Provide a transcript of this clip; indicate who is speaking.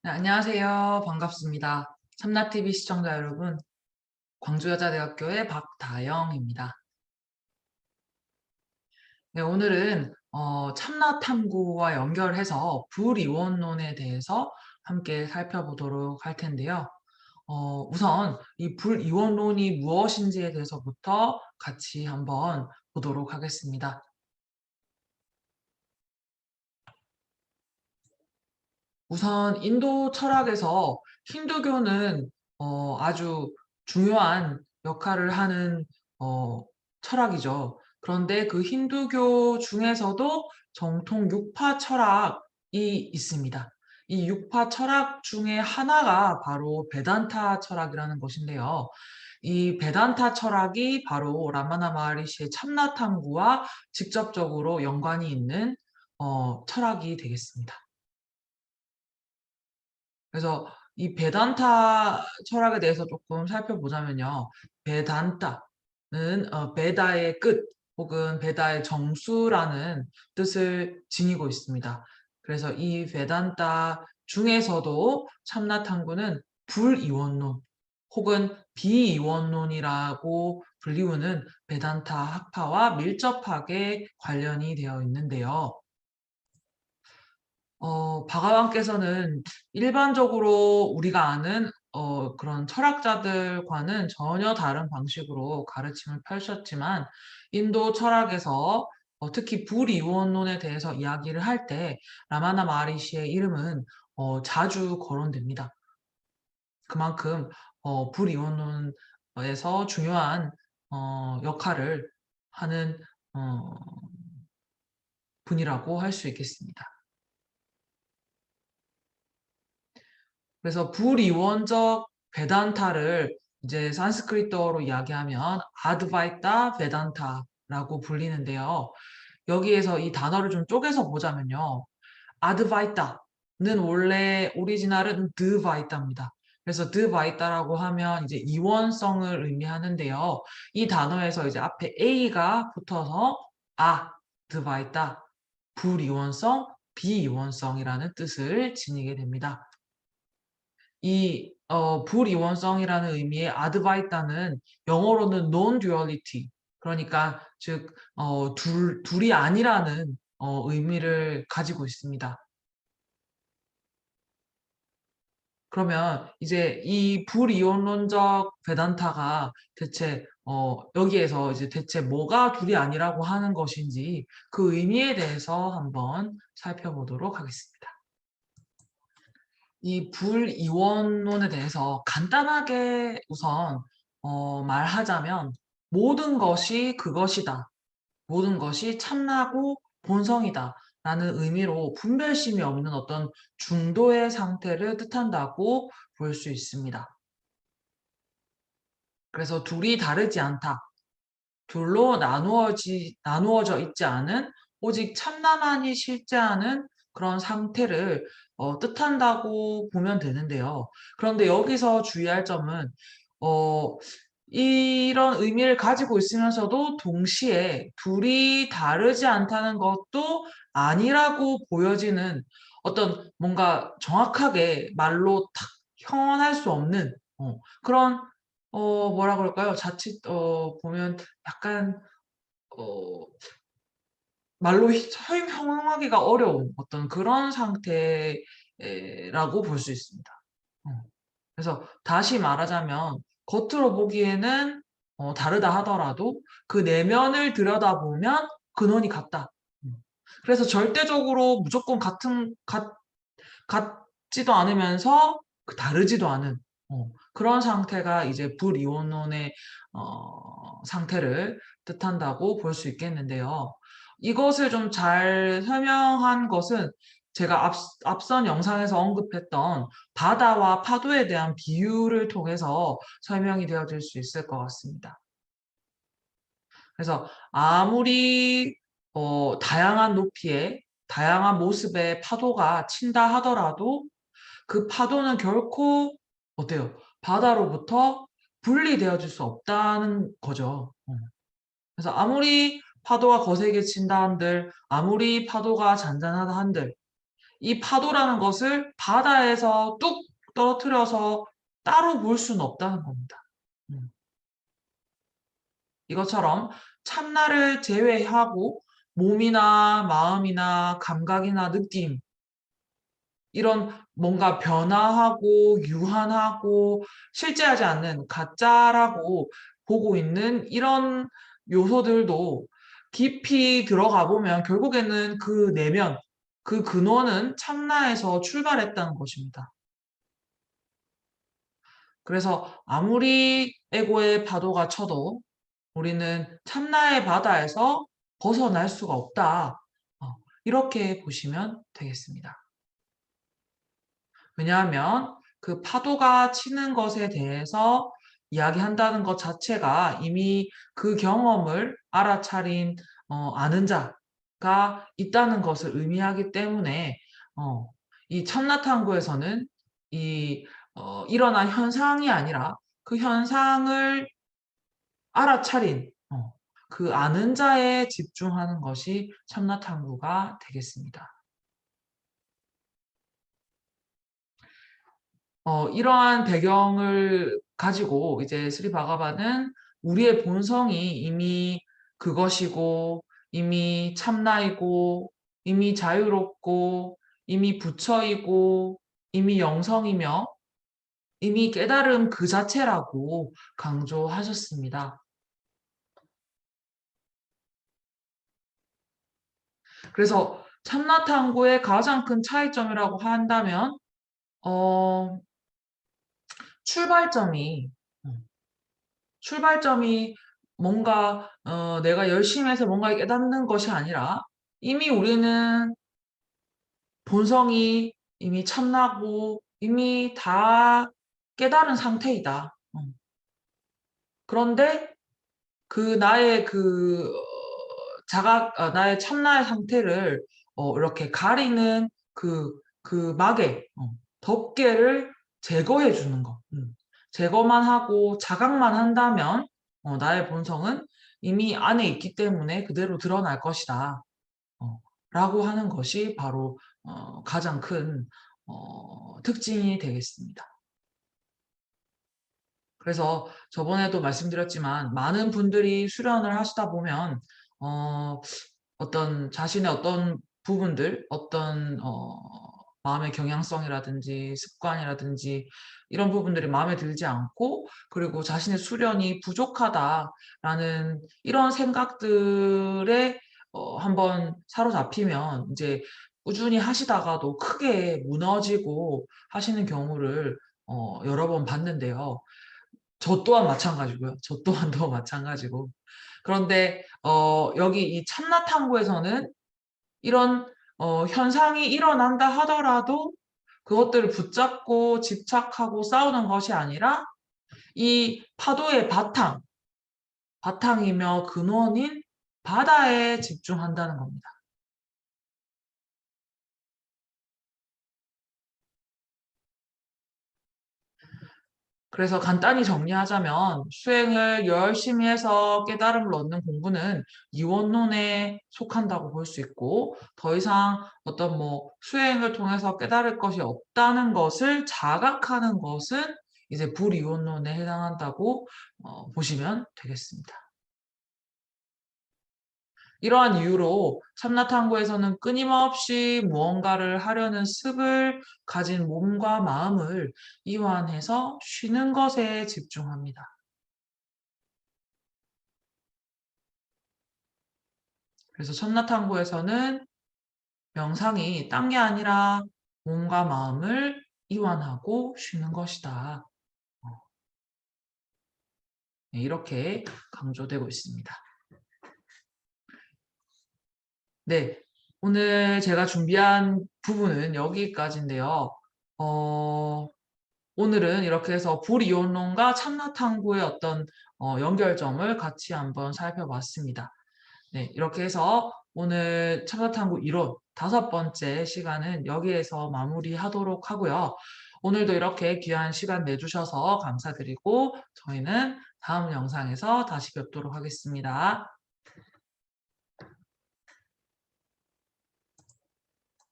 Speaker 1: 네, 안녕하세요. 반갑습니다. 참나TV 시청자 여러분, 광주여자대학교의 박다영입니다. 네, 오늘은 참나탐구와 연결해서 불이원론에 대해서 함께 살펴보도록 할 텐데요. 우선 이 불이원론이 무엇인지에 대해서부터 같이 한번 보도록 하겠습니다. 우선 인도 철학에서 힌두교는 아주 중요한 역할을 하는 어 철학이죠. 그런데 그 힌두교 중에서도 정통 6파 철학이 있습니다. 이 6파 철학 중에 하나가 바로 베단타 철학이라는 것인데요. 이 베단타 철학이 바로 라마나 마하리시의 참나탐구와 직접적으로 연관이 있는 철학이 되겠습니다. 그래서 이 베단타 철학에 대해서 조금 살펴보자면요. 베단타는 베다의 끝 혹은 베다의 정수라는 뜻을 지니고 있습니다. 그래서 이 베단타 중에서도 참나탐구는 불이원론 혹은 비이원론이라고 불리우는 베단타 학파와 밀접하게 관련이 되어 있는데요. 바가왕께서는 일반적으로 우리가 아는 그런 철학자들과는 전혀 다른 방식으로 가르침을 펼쳤지만 인도 철학에서 특히 불이원론에 대해서 이야기를 할 때 라마나 마하리시의 이름은 자주 거론됩니다. 그만큼 불이원론에서 중요한 역할을 하는 어 분이라고 할 수 있겠습니다. 그래서 불이원적 베단타를 이제 산스크리트어로 이야기하면 아드바이타 베단타라고 불리는데요. 여기에서 이 단어를 좀 쪼개서 보자면요. 아드바이타는 원래 오리지널은 드바이타입니다. 그래서 드바이타라고 하면 이제 이원성을 의미하는데요. 이 단어에서 이제 앞에 A가 붙어서 드바이타, 불이원성, 비이원성이라는 뜻을 지니게 됩니다. 이 불이원성이라는 의미의 아드바이타는 영어로는 non-duality, 그러니까 즉 둘이 아니라는 의미를 가지고 있습니다. 그러면 이제 이 불이원론적 베단타가 대체 여기에서 이제 대체 뭐가 둘이 아니라고 하는 것인지 그 의미에 대해서 한번 살펴보도록 하겠습니다. 이 불이원론에 대해서 간단하게 우선 말하자면 모든 것이 그것이다. 모든 것이 참나고 본성이다. 라는 의미로 분별심이 없는 어떤 중도의 상태를 뜻한다고 볼 수 있습니다. 그래서 둘이 다르지 않다. 둘로 나누어져 있지 않은 오직 참나만이 실재하는 그런 상태를 뜻한다고 보면 되는데요. 그런데 여기서 주의할 점은 어 이런 의미를 가지고 있으면서도 동시에 둘이 다르지 않다는 것도 아니라고 보여지는 어떤 뭔가 정확하게 말로 탁 형언할 수 없는 그런 뭐라 그럴까요? 자칫 보면 약간 어 말로 설명하기가 어려운 어떤 그런 상태라고 볼 수 있습니다. 어. 그래서 다시 말하자면 겉으로 보기에는 다르다 하더라도 그 내면을 들여다보면 근원이 같다. 음. 그래서 절대적으로 무조건 같지도 않으면서 다르지도 않은 그런 상태가 이제 불이원론의 상태를 뜻한다고 볼 수 있겠는데요. 이것을 좀 잘 설명한 것은 제가 앞선 영상에서 언급했던 바다와 파도에 대한 비유를 통해서 설명이 되어질 수 있을 것 같습니다. 그래서 아무리 다양한 높이에 다양한 모습의 파도가 친다 하더라도 그 파도는 결코 어때요? 바다로부터 분리되어질 수 없다는 거죠. 그래서 아무리 파도가 거세게 친다 한들 아무리 파도가 잔잔하다 한들 이 파도라는 것을 바다에서 뚝 떨어뜨려서 따로 볼 수는 없다는 겁니다. 이것처럼 참나를 제외하고 몸이나 마음이나 감각이나 느낌, 이런 뭔가 변화하고 유한하고 실제하지 않는 가짜라고 보고 있는 이런 요소들도 깊이 들어가 보면 결국에는 그 내면, 그 근원은 참나에서 출발했다는 것입니다. 그래서 아무리 에고의 파도가 쳐도 우리는 참나의 바다에서 벗어날 수가 없다. 이렇게 보시면 되겠습니다. 왜냐하면 그 파도가 치는 것에 대해서 이야기한다는 것 자체가 이미 그 경험을 알아차린 아는 자가 있다는 것을 의미하기 때문에 이 참나탐구에서는 이 일어난 현상이 아니라 그 현상을 알아차린 그 아는 자에 집중하는 것이 참나탐구가 되겠습니다. 이러한 배경을 가지고 이제 스리 바가바는 우리의 본성이 이미 그것이고, 이미 참나이고, 이미 자유롭고, 이미 부처이고, 이미 영성이며, 이미 깨달음 그 자체라고 강조하셨습니다. 그래서 참나탐구의 가장 큰 차이점이라고 한다면, 어, 출발점이 출발점이 뭔가 내가 열심히 해서 뭔가 깨닫는 것이 아니라 이미 우리는 본성이 이미 참나고 이미 다 깨달은 상태이다. 그런데 그 나의 그 나의 참나의 상태를 이렇게 가리는 그 막에 덮개를 제거해 주는 거. 제거만 하고 자각만 한다면 나의 본성은 이미 안에 있기 때문에 그대로 드러날 것이다. 라고 하는 것이 바로 가장 큰 특징이 되겠습니다. 그래서 저번에도 말씀드렸지만 많은 분들이 수련을 하시다 보면 어떤 자신의 어떤 부분들, 어떤 마음의 경향성이라든지 습관이라든지 이런 부분들이 마음에 들지 않고 그리고 자신의 수련이 부족하다라는 이런 생각들에 한번 사로잡히면 이제 꾸준히 하시다가도 크게 무너지고 하시는 경우를 여러 번 봤는데요. 저 또한 마찬가지고요. 저 또한도 마찬가지고. 그런데 여기 이 참나탐구에서는 이런 현상이 일어난다 하더라도 그것들을 붙잡고 집착하고 싸우는 것이 아니라 이 파도의 바탕이며 근원인 바다에 집중한다는 겁니다. 그래서 간단히 정리하자면 수행을 열심히 해서 깨달음을 얻는 공부는 이원론에 속한다고 볼 수 있고 더 이상 어떤 뭐 수행을 통해서 깨달을 것이 없다는 것을 자각하는 것은 이제 불이원론에 해당한다고 보시면 되겠습니다. 이러한 이유로 참나탐구에서는 끊임없이 무언가를 하려는 습을 가진 몸과 마음을 이완해서 쉬는 것에 집중합니다. 그래서 참나탐구에서는 명상이 딴 게 아니라 몸과 마음을 이완하고 쉬는 것이다. 네, 이렇게 강조되고 있습니다. 네, 오늘 제가 준비한 부분은 여기까지인데요. 오늘은 이렇게 해서 불이온론과 참나탐구의 어떤 연결점을 같이 한번 살펴봤습니다. 네, 이렇게 해서 오늘 참나탐구 이론 5번째 시간은 여기에서 마무리하도록 하고요. 오늘도 이렇게 귀한 시간 내주셔서 감사드리고 저희는 다음 영상에서 다시 뵙도록 하겠습니다.